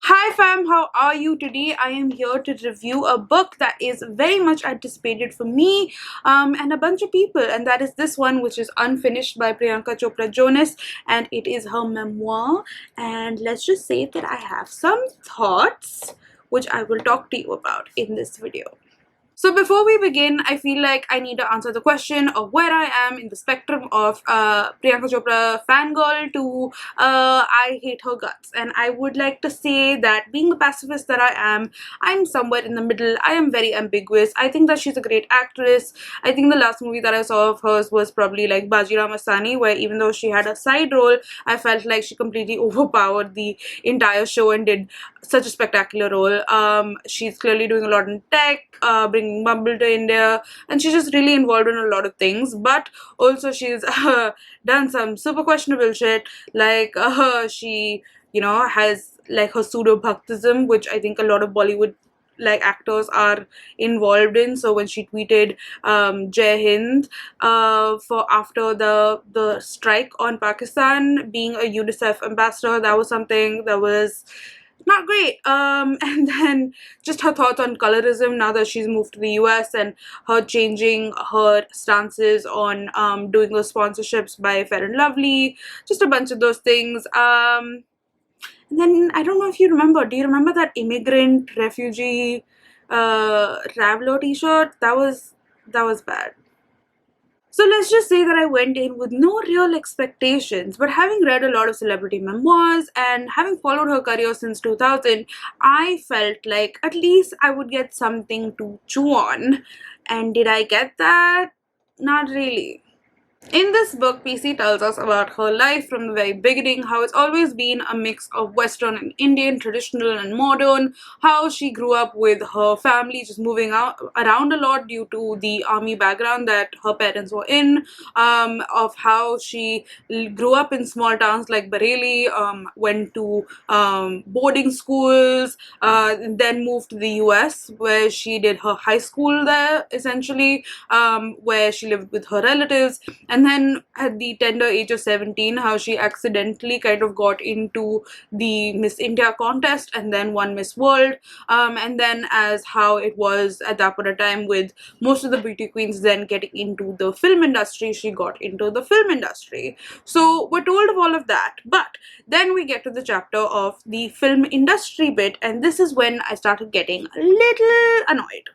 Hi fam, how are you today? I am here to review a book that is very much anticipated for me and a bunch of people, and that is this one, which is Unfinished by Priyanka Chopra Jonas, and it is her memoir. And let's just say that I have some thoughts which I will talk to you about in this video. So before we begin, I feel like I need to answer the question of where I am in the spectrum of Priyanka Chopra fangirl to I hate her guts. And I would like to say that being the pacifist that I am, I'm somewhere in the middle. I am very ambiguous. I think that she's a great actress. I think the last movie that I saw of hers was probably like Bajirao Mastani, where even though she had a side role, I felt like she completely overpowered the entire show and did such a spectacular role. She's clearly doing a lot in tech, bringing Bumble to India, and she's just really involved in a lot of things. But also she's done some super questionable shit, like she has like her pseudo bhaktism, which I think a lot of Bollywood like actors are involved in. So when she tweeted Jai Hind for after the strike on Pakistan, being a UNICEF ambassador, that was something that was not great. And then just her thoughts on colorism now that she's moved to the US, and her changing her stances on doing those sponsorships by Fair and Lovely, just a bunch of those things. And then I don't know if you remember. Do you remember that immigrant refugee Ravlo T-shirt? That was bad. So let's just say that I went in with no real expectations, but having read a lot of celebrity memoirs and having followed her career since 2000, I felt like at least I would get something to chew on. And did I get that? Not really. In this book, PC tells us about her life from the very beginning, how it's always been a mix of Western and Indian, traditional and modern, how she grew up with her family just moving out around a lot due to the army background that her parents were in, of how she grew up in small towns like Bareilly, went to boarding schools, then moved to the US where she did her high school there essentially, where she lived with her relatives, and then at the tender age of 17, how she accidentally kind of got into the Miss India contest and then won Miss World, and then as how it was at that point of time with most of the beauty queens then getting into the film industry, she got into the film industry. So we're told of all of that, but then we get to the chapter of the film industry bit, and this is when I started getting a little annoyed.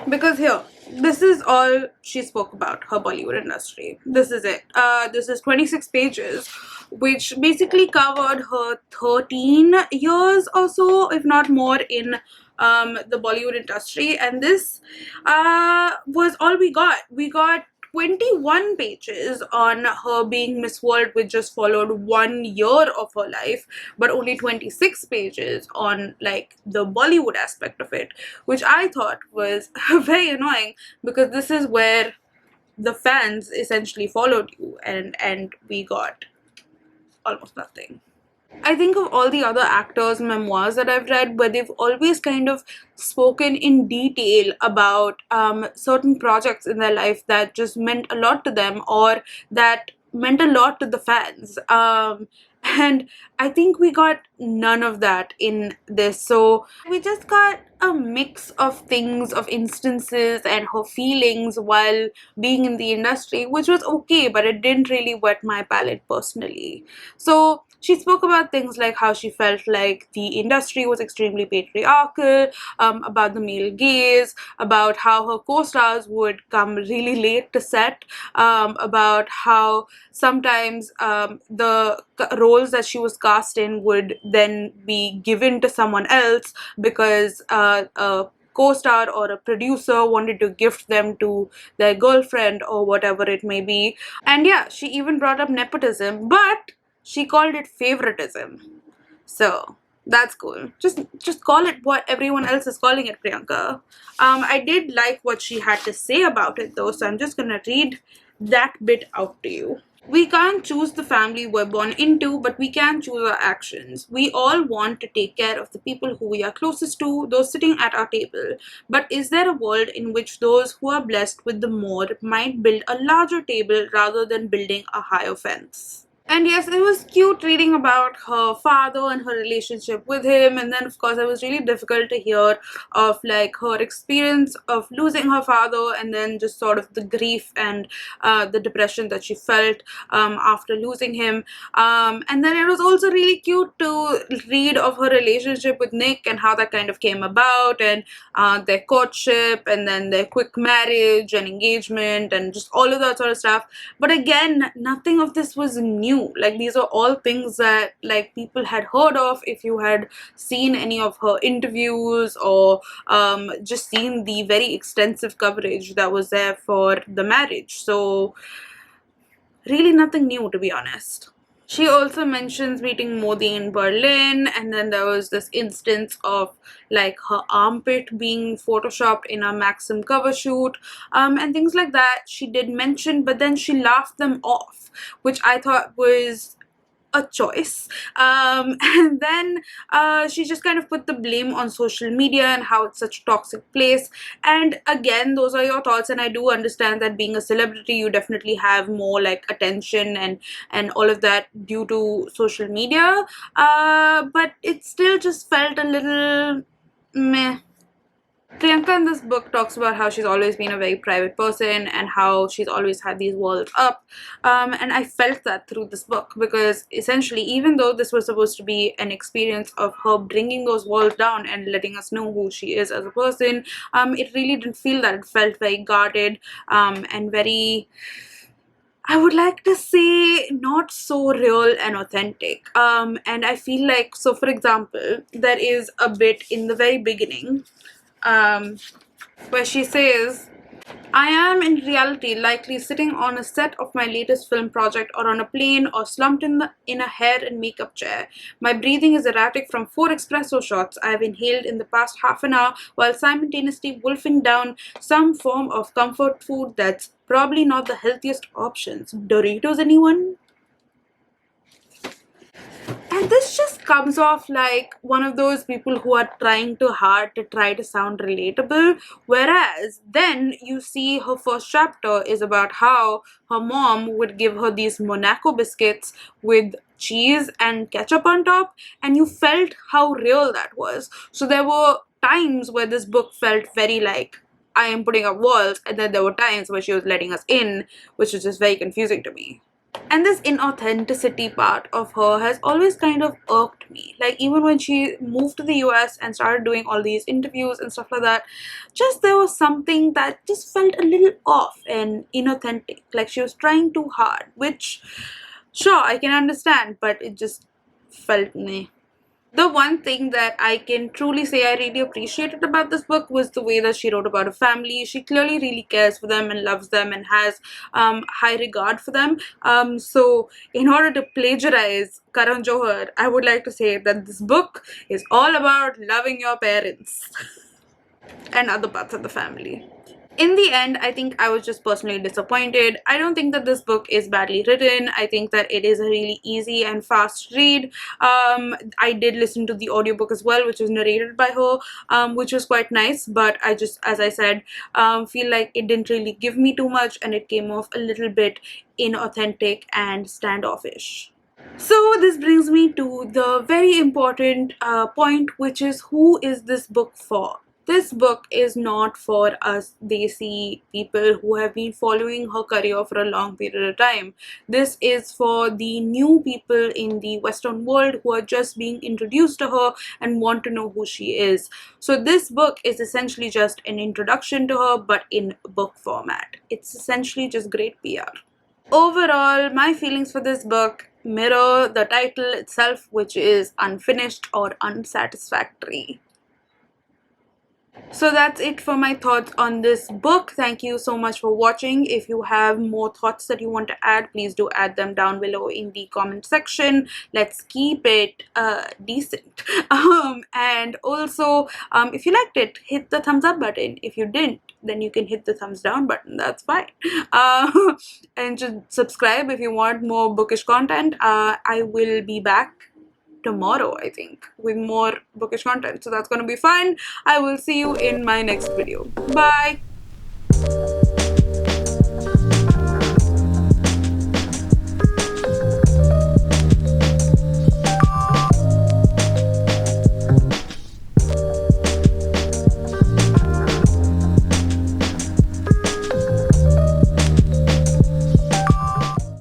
Because here, this is all she spoke about her Bollywood industry. This is it. This is 26 pages, which basically covered her 13 years or so, if not more, in the Bollywood industry. And this was all we got. We got 21 pages on her being Miss World, which just followed 1 year of her life, but only 26 pages on like the Bollywood aspect of it, which I thought was very annoying, because this is where the fans essentially followed you, and we got almost nothing. I think of all the other actors' memoirs that I've read, where they've always kind of spoken in detail about certain projects in their life that just meant a lot to them, or that meant a lot to the fans. And I think we got none of that in this. So we just got a mix of things, of instances, and her feelings while being in the industry, which was okay, but it didn't really whet my palate personally. So she spoke about things like how she felt like the industry was extremely patriarchal, about the male gaze, about how her co-stars would come really late to set, about how sometimes the roles that she was cast in would then be given to someone else because a co-star or a producer wanted to gift them to their girlfriend or whatever it may be. And yeah, she even brought up nepotism, but she called it favoritism. So that's cool. Just call it what everyone else is calling it, Priyanka. I did like what she had to say about it though, so I'm just gonna read that bit out to you. We can't choose the family we're born into, but we can choose our actions. We all want to take care of the people who we are closest to, those sitting at our table. But is there a world in which those who are blessed with the more might build a larger table rather than building a higher fence? And yes, it was cute reading about her father and her relationship with him. And then, of course, it was really difficult to hear of like her experience of losing her father, and then just sort of the grief and the depression that she felt after losing him. And then it was also really cute to read of her relationship with Nick and how that kind of came about, and their courtship, and then their quick marriage and engagement, and just all of that sort of stuff. But again, nothing of this was new. Like, these are all things that like people had heard of if you had seen any of her interviews, or just seen the very extensive coverage that was there for the marriage. So really nothing new, to be honest. She also mentions meeting Modi in Berlin, and then there was this instance of like her armpit being photoshopped in a Maxim cover shoot, and things like that. She did mention, but then she laughed them off, which I thought was a choice. And then she just kind of put the blame on social media and how it's such a toxic place. And again, those are your thoughts, and I do understand that being a celebrity, you definitely have more like attention and all of that due to social media. But it still just felt a little meh. Priyanka in this book talks about how she's always been a very private person and how she's always had these walls up. And I felt that through this book, because essentially, even though this was supposed to be an experience of her bringing those walls down and letting us know who she is as a person, it really didn't feel that. It felt very guarded, and very, I would like to say, not so real and authentic. And I feel like, so for example, there is a bit in the very beginning, um, where she says, I am in reality likely sitting on a set of my latest film project, or on a plane, or slumped in a hair and makeup chair. My breathing is erratic from 4 espresso shots I have inhaled in the past half an hour, while simultaneously wolfing down some form of comfort food that's probably not the healthiest options. Doritos, anyone? And this just comes off like one of those people who are trying too hard to try to sound relatable. Whereas then you see her first chapter is about how her mom would give her these Monaco biscuits with cheese and ketchup on top, and you felt how real that was. So there were times where this book felt very like, I am putting up walls, and then there were times where she was letting us in, which was just very confusing to me. And this inauthenticity part of her has always kind of irked me. Like, even when she moved to the US and started doing all these interviews and stuff like that, just there was something that just felt a little off and inauthentic. Like, she was trying too hard, which, sure, I can understand, but it just felt meh. The one thing that I can truly say I really appreciated about this book was the way that she wrote about her family. She clearly really cares for them and loves them and has high regard for them. So, in order to plagiarize Karan Johar, I would like to say that this book is all about loving your parents and other parts of the family. In the end, I think I was just personally disappointed. I don't think that this book is badly written. I think that it is a really easy and fast read. I did listen to the audiobook as well, which was narrated by her, which was quite nice. But I just, as I said, feel like it didn't really give me too much, and it came off a little bit inauthentic and standoffish. So this brings me to the very important point, which is, who is this book for? This book is not for us desi people who have been following her career for a long period of time. This is for the new people in the Western world who are just being introduced to her and want to know who she is. So this book is essentially just an introduction to her, but in book format. It's essentially just great PR. Overall, my feelings for this book mirror the title itself, which is unfinished or unsatisfactory. So that's it for my thoughts on this book. Thank you so much for watching. If you have more thoughts that you want to add, please do add them down below in the comment section. Let's keep it decent. And also, if you liked it, hit the thumbs up button. If you didn't, then you can hit the thumbs down button. That's fine. And just subscribe if you want more bookish content. I will be back tomorrow, I think, with more bookish content, so that's gonna be fun. I will see you in my next video. Bye.